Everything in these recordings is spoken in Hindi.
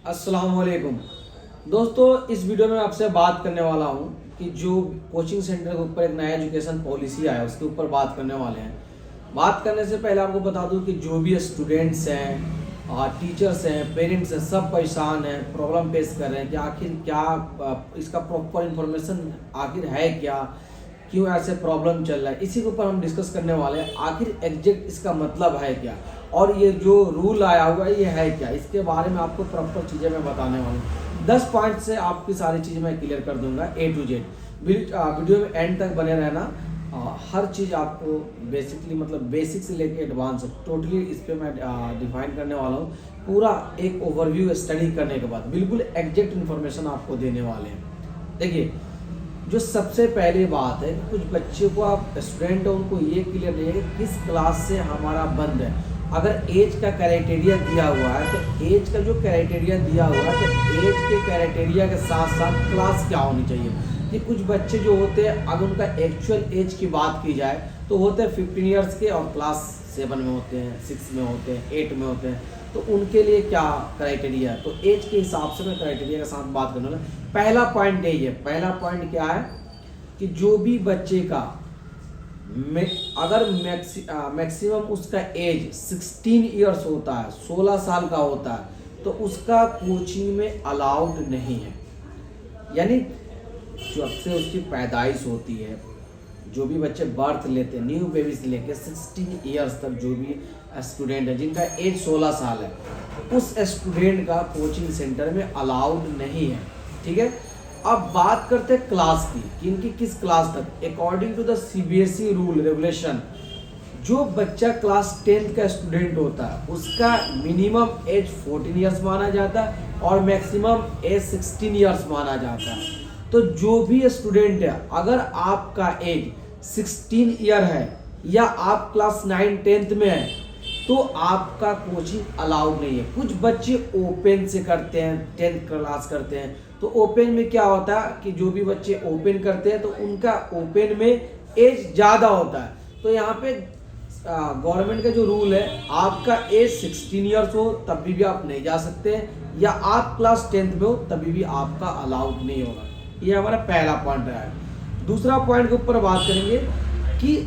अस्सलाम वालेकुम दोस्तों, इस वीडियो में आपसे बात करने वाला हूं कि जो कोचिंग सेंटर के ऊपर एक नया एजुकेशन पॉलिसी आया है उसके ऊपर बात करने वाले हैं। बात करने से पहले आपको बता दूं कि जो भी स्टूडेंट्स हैं, टीचर्स हैं, पेरेंट्स हैं, सब परेशान हैं, प्रॉब्लम फेस कर रहे हैं कि आखिर क्या इसका प्रॉपर इन्फॉर्मेशन आखिर है क्या, क्यों ऐसे प्रॉब्लम चल रहा है, इसी के ऊपर हम डिस्कस करने वाले हैं। आखिर एग्जैक्ट इसका मतलब है क्या और ये जो रूल आया हुआ है ये है क्या, इसके बारे में आपको प्रॉपर चीज़ें मैं बताने वाला हूँ। 10 पॉइंट से आपकी सारी चीज़ें मैं क्लियर कर दूंगा A to Z। वीडियो में एंड तक बने रहना। हर चीज़ आपको बेसिकली मतलब बेसिक से लेके एडवांस टोटली इस पर मैं डिफाइन करने वाला हूँ। पूरा एक ओवरव्यू स्टडी करने के बाद बिल्कुल एग्जैक्ट इन्फॉर्मेशन आपको देने वाले हैं। देखिए, जो सबसे पहली बात है कि कुछ बच्चे को, आप स्टूडेंट है, उनको ये क्लियर नहीं है कि किस क्लास से हमारा बंद है। अगर एज का क्राइटेरिया दिया हुआ है तो एज का जो क्राइटेरिया दिया हुआ है तो एज के क्राइटेरिया के साथ साथ क्लास क्या होनी चाहिए। कि कुछ बच्चे जो होते हैं, अगर उनका एक्चुअल एज की बात की जाए तो होते हैं 15 ईयर्स के और क्लास 7 में होते हैं, 6 में होते हैं, 8 में होते हैं। तो उनके लिए क्या क्राइटेरिया है, तो एज के हिसाब से मैं क्राइटेरिया के साथ बात करने वाला। पहला पॉइंट यही है। पहला पॉइंट क्या है कि जो भी बच्चे का अगर मैक्सिमम उसका एज 16 ईयर्स होता है, 16 साल का होता है, तो उसका कोचिंग में अलाउड नहीं है। यानी जब से उसकी पैदाइश होती है, जो भी बच्चे बर्थ लेते हैं, न्यू बेबी से लेकर 16 ईयर्स तक जो भी स्टूडेंट है जिनका एज 16 साल है, उस स्टूडेंट का कोचिंग सेंटर में अलाउड नहीं है। ठीक है, अब बात करते हैं क्लास की कि इनकी किस क्लास तक। According to the CBSE rule regulation, जो बच्चा क्लास 10th का स्टूडेंट होता है उसका मिनिमम एज 14 ईयर्स माना जाता है और मैक्सिमम एज 16 ईयर्स माना जाता है। तो जो भी स्टूडेंट है, अगर आपका एज 16 ईयर है या आप क्लास 9 10th में है तो आपका कोचिंग अलाउड नहीं है। कुछ बच्चे ओपन से करते हैं, 10th क्लास करते हैं, तो ओपन में क्या होता है कि जो भी बच्चे ओपन करते हैं तो उनका ओपन में एज ज़्यादा होता है। तो यहाँ पे गवर्नमेंट का जो रूल है, आपका एज 16 ईयर्स हो तब भी आप नहीं जा सकते, या आप क्लास 10th में हो तभी भी आपका अलाउड नहीं होगा। ये हमारा पहला पॉइंट रहा है। दूसरा पॉइंट के ऊपर बात करेंगे कि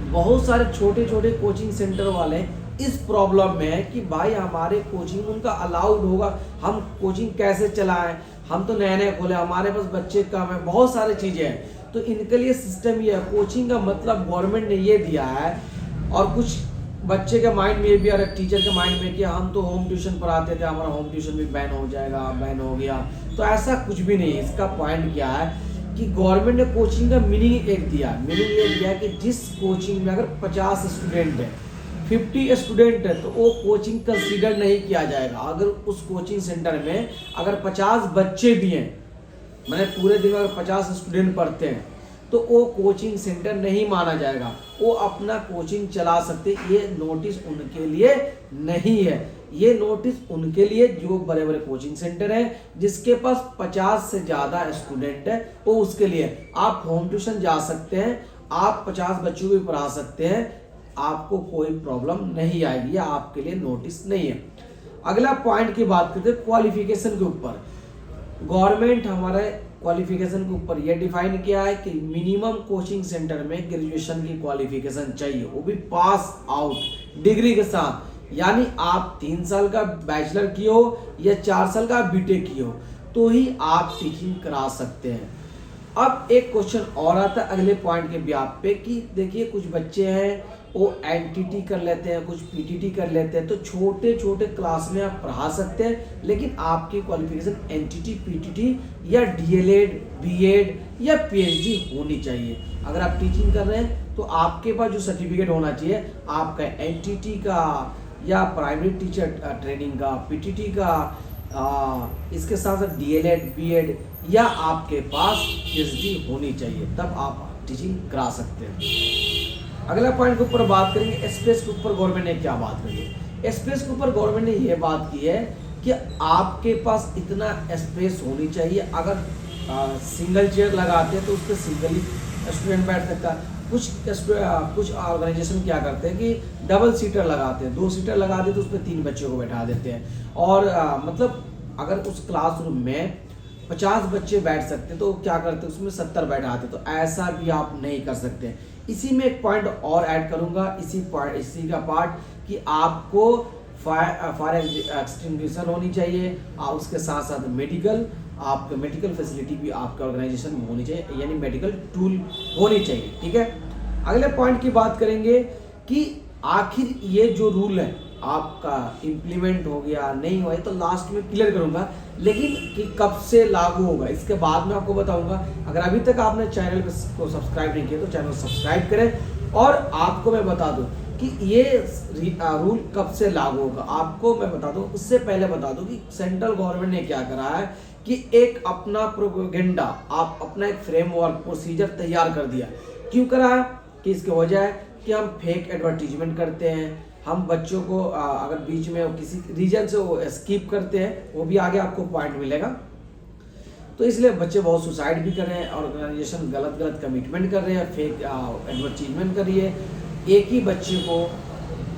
बहुत सारे छोटे छोटे कोचिंग सेंटर वाले इस प्रॉब्लम में है कि भाई हमारे कोचिंग उनका अलाउड होगा, हम कोचिंग कैसे चलाएं, हम तो नए नए खोले, हमारे पास बच्चे कम है, बहुत सारी चीज़ें हैं। तो इनके लिए सिस्टम ये है, कोचिंग का मतलब गवर्नमेंट ने ये दिया है। और कुछ बच्चे के माइंड में ये भी, और टीचर के माइंड में कि हम तो होम ट्यूशन पढ़ाते थे, हमारा होम ट्यूशन भी बैन हो जाएगा, बैन हो गया। तो ऐसा कुछ भी नहीं है। इसका पॉइंट क्या है कि गवर्नमेंट ने कोचिंग का मीनिंग एक दिया। मीनिंग ये दिया कि जिस कोचिंग में अगर 50 स्टूडेंट है, 50 स्टूडेंट है, तो वो कोचिंग कंसीडर नहीं किया जाएगा। अगर उस कोचिंग सेंटर में अगर 50 बच्चे भी हैं, मैंने पूरे दिन में अगर 50 स्टूडेंट पढ़ते हैं, तो वो कोचिंग सेंटर नहीं माना जाएगा। वो अपना कोचिंग चला सकते। ये नोटिस उनके लिए नहीं है। ये नोटिस उनके लिए जो बड़े बड़े कोचिंग सेंटर हैं जिसके पास 50 से ज़्यादा स्टूडेंट है, वो उसके लिए। आप होम ट्यूशन जा सकते हैं, आप 50 बच्चों को भी पढ़ा सकते हैं, आपको कोई प्रॉब्लम नहीं आएगी। या आपके लिए नोटिस नहीं है। अगला पॉइंट की बात करते हैं क्वालिफिकेशन के ऊपर। गवर्नमेंट हमारे क्वालिफिकेशन के ऊपर यह डिफाइन किया है कि मिनिमम कोचिंग सेंटर में ग्रेजुएशन की क्वालिफिकेशन चाहिए, वो भी पास आउट डिग्री के साथ। यानी आप 3 साल का बैचलर किए हो या 4 साल का बीटेक किए हो तो ही आप टीचिंग करा सकते हैं। अब एक क्वेश्चन और आता है अगले पॉइंट के ब्याप पे कि देखिए, कुछ बच्चे हैं वो एनटीटी कर लेते हैं, कुछ पीटीटी कर लेते हैं, तो छोटे छोटे क्लास में आप पढ़ा सकते हैं, लेकिन आपकी क्वालिफिकेशन एनटीटी, पीटीटी या डीएलएड, बीएड या पीएचडी होनी चाहिए। अगर आप टीचिंग कर रहे हैं तो आपके पास जो सर्टिफिकेट होना चाहिए, आपका एनटीटी का या प्राइमरी टीचर ट्रेनिंग का, पीटीटी का, इसके साथ साथ डीएलएड, बीएड या आपके पास पीएचडी होनी चाहिए, तब आप टीचिंग करा सकते हैं। अगला पॉइंट के ऊपर बात करेंगे, स्पेस के ऊपर गवर्नमेंट ने क्या बात करी है। स्पेस के ऊपर गवर्नमेंट ने यह बात की है कि आपके पास इतना स्पेस होनी चाहिए। अगर सिंगल चेयर लगाते हैं तो उस पर सिंगल ही स्टूडेंट बैठ सकता है। कुछ ऑर्गेनाइजेशन क्या करते हैं कि डबल सीटर लगाते हैं, 2 सीटर लगा देते तो उस पर 3 बच्चों को बैठा देते हैं। और मतलब अगर उस क्लासरूम में 50 बच्चे बैठ सकते तो क्या करते, उसमें 70 बैठाते। तो ऐसा भी आप नहीं कर सकते। इसी में एक पॉइंट और ऐड करूंगा, इसी का पार्ट कि आपको फायर एक्सटिंग्विशर होनी चाहिए और उसके साथ साथ आपका मेडिकल फैसिलिटी भी आपके ऑर्गेनाइजेशन में होनी चाहिए, यानी मेडिकल टूल होनी चाहिए। ठीक है, अगले पॉइंट की बात करेंगे कि आखिर ये जो रूल है आपका इम्प्लीमेंट हो गया नहीं हुआ, तो लास्ट में क्लियर करूंगा, लेकिन कि कब से लागू होगा इसके बाद में आपको बताऊंगा। अगर अभी तक आपने चैनल को सब्सक्राइब नहीं किया तो चैनल सब्सक्राइब करें। और आपको मैं बता दूं कि ये रूल कब से लागू होगा, आपको मैं बता दूं। उससे पहले बता दूं कि सेंट्रल गवर्नमेंट ने क्या करा है कि एक अपना प्रोपेगेंडा, आप अपना एक फ्रेमवर्क प्रोसीजर तैयार कर दिया। क्यों करा है कि इसकी वजह है कि हम फेक एडवर्टीजमेंट करते हैं, हम बच्चों को अगर बीच में किसी रीजन से वो स्किप करते हैं, वो भी आगे आपको पॉइंट मिलेगा। तो इसलिए बच्चे बहुत सुसाइड भी कर रहे हैं, ऑर्गेनाइजेशन गलत कमिटमेंट कर रहे हैं, फेक एडवर्टीजमेंट कर रही है। एक ही बच्चे को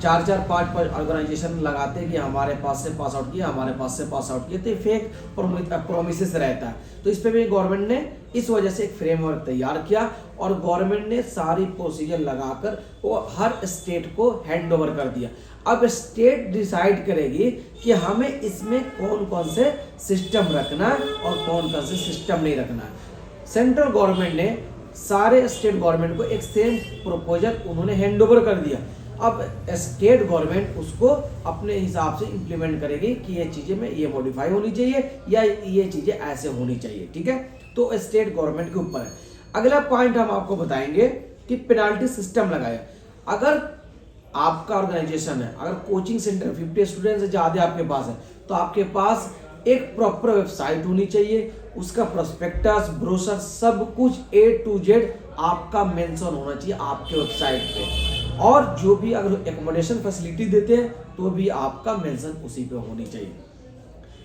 4-4, 5-5 ऑर्गेनाइजेशन लगाते हैं कि हमारे पास से पास आउट किया, हमारे पास से पास आउट किया, तो फेक प्रोमिसेस रहता है। तो इस पे भी गवर्नमेंट ने इस वजह से एक फ्रेमवर्क तैयार किया और गवर्नमेंट ने सारी प्रोसीजर लगाकर वो हर स्टेट को हैंड ओवर कर दिया। अब स्टेट डिसाइड करेगी कि हमें इसमें कौन कौन से सिस्टम रखना है और कौन कौन से सिस्टम नहीं रखना है। सेंट्रल गवर्नमेंट ने सारे स्टेट गवर्नमेंट को एक सेम प्रोपोजल उन्होंने हैंड ओवर कर दिया। अब स्टेट गवर्नमेंट उसको अपने हिसाब से इम्प्लीमेंट करेगी कि ये चीज़ें में ये मॉडिफाई होनी चाहिए या ये चीज़ें ऐसे होनी चाहिए। ठीक है, तो स्टेट गवर्नमेंट के ऊपर है। अगला पॉइंट हम आपको बताएंगे कि पेनाल्टी सिस्टम लगाया। अगर आपका ऑर्गेनाइजेशन है, अगर कोचिंग सेंटर 50 स्टूडेंट से ज़्यादा आपके पास है, तो आपके पास एक प्रॉपर वेबसाइट होनी चाहिए, उसका प्रोस्पेक्टस, ब्रोशर, सब कुछ A to Z आपका मेंशन होना चाहिए आपके वेबसाइट पे। और जो भी अगर एकोमोडेशन फैसिलिटी देते हैं तो भी आपका मेंशन उसी पे होनी चाहिए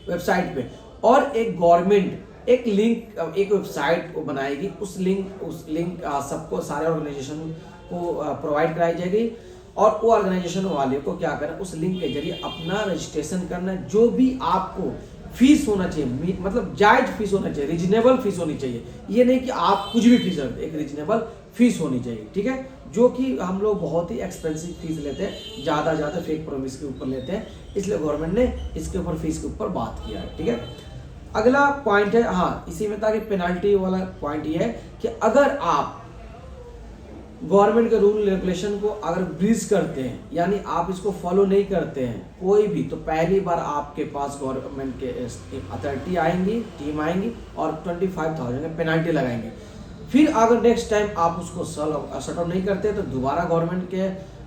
वेबसाइट पे। और एक गवर्नमेंट एक लिंक, एक वेबसाइट को बनाएगी, उस लिंक सबको, सारे ऑर्गेनाइजेशन को प्रोवाइड कराई जाएगी और वो ऑर्गेनाइजेशन वाले को क्या करना, उस लिंक के जरिए अपना रजिस्ट्रेशन करना। जो भी आपको फीस होना चाहिए, मतलब जायज फीस होना चाहिए, रीजनेबल फीस होनी चाहिए। ये नहीं कि आप कुछ भी फीस रखते, एक रीजनेबल फीस होनी चाहिए। ठीक है, जो कि हम लोग बहुत ही एक्सपेंसिव फीस लेते हैं, ज़्यादा फेक प्रॉमिस के ऊपर लेते हैं, इसलिए गवर्नमेंट ने इसके ऊपर फीस के ऊपर बात किया है। ठीक है, अगला पॉइंट है, हाँ इसी में था कि पेनाल्टी वाला पॉइंट ये है कि अगर आप गवर्नमेंट के रूल रेगुलेशन को अगर ब्रीच करते हैं, यानी आप इसको फॉलो नहीं करते हैं कोई भी, तो पहली बार आपके पास गवर्नमेंट के अथॉरिटी आएंगी, टीम आएंगी और 25,000 की पेनाल्टी लगाएंगे। फिर अगर नेक्स्ट टाइम आप उसको शट आउट नहीं करते तो दोबारा गवर्नमेंट के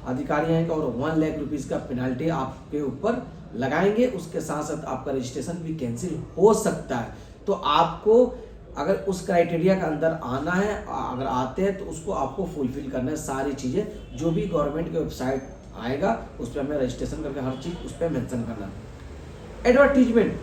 अधिकारी आएंगे और 1 लाख रुपीज़ का पेनाल्टी आपके ऊपर लगाएंगे। उसके साथ साथ आपका रजिस्ट्रेशन भी कैंसिल हो सकता है। तो आपको अगर उस क्राइटेरिया के अंदर आना है, अगर आते हैं तो उसको आपको फुलफिल करना है सारी चीज़ें, जो भी गवर्नमेंट के वेबसाइट आएगा उस पर हमें रजिस्ट्रेशन करके हर चीज़ उस पर मेंशन करना। एडवर्टीजमेंट,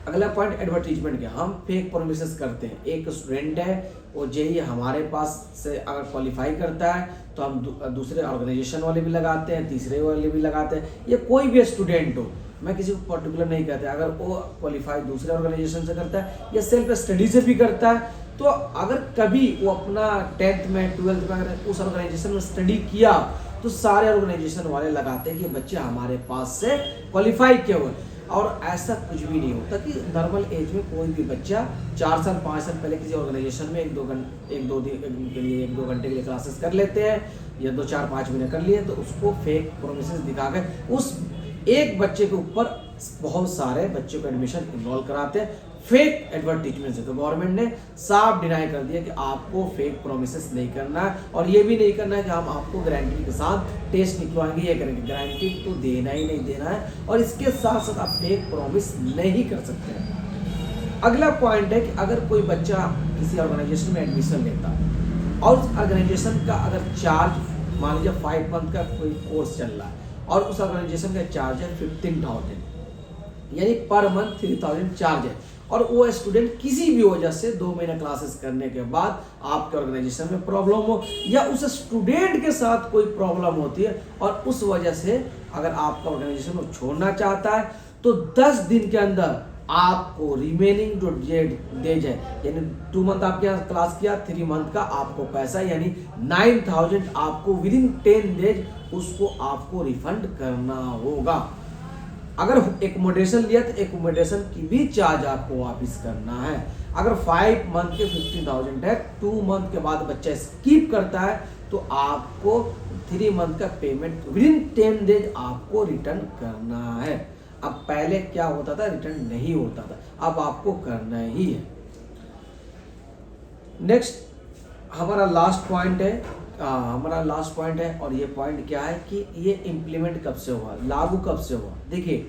अगला पॉइंट एडवर्टीजमेंट के, हम फेक प्रोमिसेस करते हैं। एक स्टूडेंट है, वो जेई हमारे पास से अगर क्वालिफाई करता है तो हम दूसरे ऑर्गेनाइजेशन वाले भी लगाते हैं, तीसरे वाले भी लगाते हैं, या कोई भी स्टूडेंट हो, मैं किसी को पर्टिकुलर नहीं कहते, अगर वो क्वालिफाई दूसरे ऑर्गेनाइजेशन से करता है या सेल्फ स्टडी से भी करता है, तो अगर कभी वो अपना 10th में 12th में अगर उस ऑर्गेनाइजेशन में स्टडी किया तो सारे ऑर्गेनाइजेशन वाले लगाते हैं कि बच्चे हमारे पास से क्वालिफाई किए हुए। और ऐसा कुछ भी नहीं होता कि नॉर्मल एज में कोई भी बच्चा 4 साल 5 साल पहले किसी ऑर्गेनाइजेशन में 1-2 घंटे के लिए क्लासेस कर लेते हैं या 2-4-5 महीने कर लिए, तो उसको फेक प्रोमिसेस दिखा कर उस एक बच्चे के ऊपर बहुत सारे बच्चों को एडमिशन इन्वॉल्व कराते हैं फेक एडवर्टीजमेंट से। तो गवर्नमेंट ने साफ डिनाई कर दिया कि आपको फेक प्रोमिसेस नहीं करना है, और ये भी नहीं करना है कि हम आपको गारंटी के साथ टेस्ट निकलवाएंगे, ये करेंगे। गारंटी तो देना ही नहीं देना है, और इसके साथ साथ आप फेक प्रोमिस नहीं कर सकते हैं। अगला पॉइंट है कि अगर कोई बच्चा किसी ऑर्गेनाइजेशन में एडमिशन लेता है और उस ऑर्गेनाइजेशन का अगर चार्ज मान लीजिए 5 मंथ का कोई कोर्स चल रहा है और उस ऑर्गेनाइजेशन का चार्ज है 15,000, यानी पर मंथ 3,000 चार्ज है, और वो स्टूडेंट किसी भी वजह से 2 महीना क्लासेस करने के बाद आपके ऑर्गेनाइजेशन में प्रॉब्लम हो या उस स्टूडेंट के साथ कोई प्रॉब्लम होती है और उस वजह से अगर आपका ऑर्गेनाइजेशन को छोड़ना चाहता है, तो 10 दिन के अंदर आपको रिमेनिंग जो डेज है, यानी 2 मंथ आपके यहाँ क्लास किया, 3 मंथ का आपको पैसा यानी 9,000 आपको विदिन 10 डेज उसको आपको रिफंड करना होगा। अगर एकोमोडेशन लिया तो एकोमोडेशन की भी चार्ज आपको वापस करना है। अगर 5 मंथ के 15,000 है, 2 मंथ के बाद बच्चा स्किप करता है तो आपको 3 मंथ का पेमेंट विदिन 10 डेज आपको रिटर्न करना है। अब पहले क्या होता था, रिटर्न नहीं होता था, अब आपको करना ही है। नेक्स्ट हमारा लास्ट पॉइंट है और ये पॉइंट क्या है कि ये इम्प्लीमेंट कब से हुआ, लागू कब से हुआ। देखिए,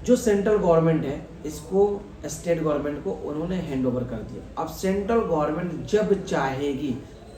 जो सेंट्रल गवर्नमेंट है इसको स्टेट गवर्नमेंट को उन्होंने हैंड ओवर कर दिया। अब सेंट्रल गवर्नमेंट जब चाहेगी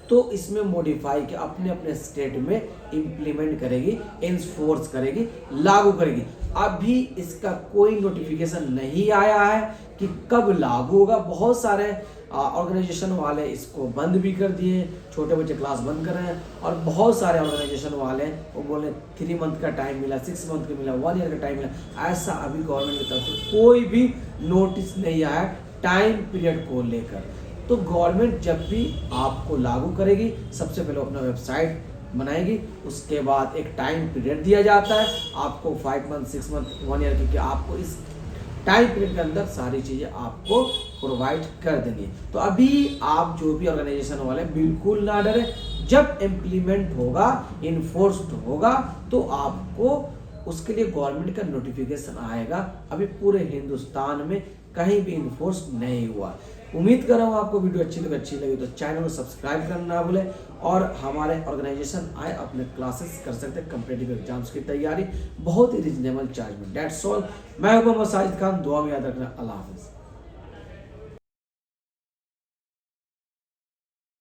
तो इसमें मॉडिफाई के अपने अपने स्टेट में इम्प्लीमेंट करेगी, इन्फोर्स करेगी, लागू करेगी। अभी इसका कोई नोटिफिकेशन नहीं आया है कि कब लागू होगा। बहुत सारे ऑर्गेनाइजेशन वाले इसको बंद भी कर दिए, छोटे बच्चे क्लास बंद कर रहे हैं, और बहुत सारे ऑर्गेनाइजेशन वाले वो बोले 3 मंथ का टाइम मिला, 6 मंथ का मिला, 1 ईयर का टाइम मिला। ऐसा अभी गवर्नमेंट की तरफ से कोई भी नोटिस नहीं आया टाइम पीरियड को लेकर। तो गवर्नमेंट जब भी आपको लागू करेगी, सबसे पहले अपना वेबसाइट बनाएगी, उसके बाद एक टाइम पीरियड दिया जाता है आपको 5 मंथ, 6 मंथ, 1 ईयर, क्योंकि आपको इस टाइम पीरियड के अंदर सारी चीज़ें आपको प्रोवाइड कर देंगे। तो अभी आप जो भी ऑर्गेनाइजेशन वाले बिल्कुल ना डरे, जब इम्प्लीमेंट होगा, इन्फोर्स्ड होगा तो आपको उसके लिए गवर्नमेंट का नोटिफिकेशन आएगा। अभी पूरे हिंदुस्तान में कहीं भी इन्फोर्स नहीं हुआ। उम्मीद कर रहा हूँ आपको वीडियो अच्छी लगी तो चैनल को सब्सक्राइब करना ना भूलें, और हमारे ऑर्गेनाइजेशन आए अपने क्लासेस कर सकते हैं कॉम्पिटिटिव एग्जाम्स की तैयारी बहुत ही रिजनेबल चार्ज में। That's all. मैं हूं मोहम्मद साजिद खान, दुआ में याद रखना। अल्लाह हाफिज़।